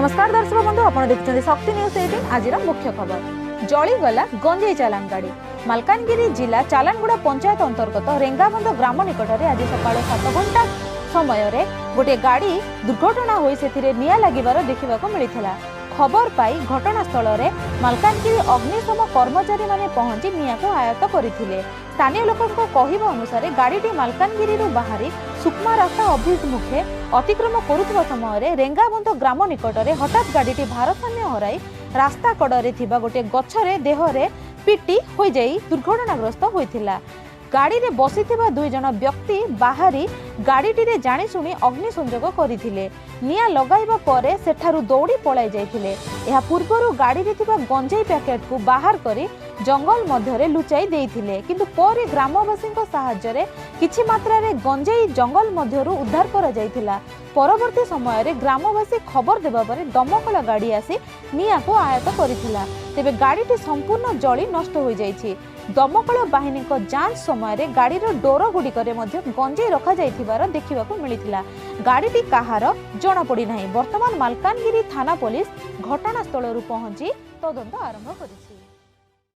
नमस्कार दर्शक बंधु आप देखुं शक्ति न्यूज 18 आज मुख्य खबर जलीगला गंजेई चालान गाड़ी मालकानगिरी जिला चालानगुड़ा पंचायत अंतर्गत रेंगाबंध ग्राम निकट में आज सकाल 7 घंटा समय गोटे गाड़ी दुर्घटना हो निया लगिबार देखा मिलता। खबर पाई घटनास्थल में मालकानगिरी अग्निशम कर्मचारी माने पहुंची निया को आयत्त करथिले। स्थानीय लोकों कहवा अनुसार गाड़ी मालकानगिरी बाहरी सुकमा रास्ता अभिमुखे अतिक्रम करुवा समय रेंगाबंध ग्राम निकट में हठात गाड़ी भारसाम्य हराई रास्ता कड़े गोटे गछरे देहरे पिटी हो जाई दुर्घटनाग्रस्त होइथिला। गाड़ी रे बसिथिबा दुई जन व्यक्ति बाहरी गाड़ीटी जाणीशुणी अग्नि संजोग करथिले। निया लगाइबा परे सेठारु दौड़ी पलाई जाइथिले। एहा पूर्वरु गाड़ी रे थिबा गंजेई पैकेट को बाहर करी जंगल मध्यरे लुचाई देइथिले, किंतु परे ग्रामवासी सहायता रे किछि मात्रा रे गंजेई जंगल मध्यरु उद्धार करा जाइथिला। परवर्ती समय रे ग्रामवासी खबर देबा परे दमकल गाड़ी आसी निया को आयत्त करथिला। तेबे गाड़ीटी संपूर्ण जली नष्ट हो जाइछि। दमकल बाहिनी को जांच समय गाड़ी डोर गुड़िक गंजेई रखा जाइथिबार देखिबाकू मिलिथिला। गाड़ीटी कहार जणा पड़ी नाही। वर्तमान मालकानगिरी थाना पुलिस घटनास्थल पहुंची तदंत आरंभ करिछि।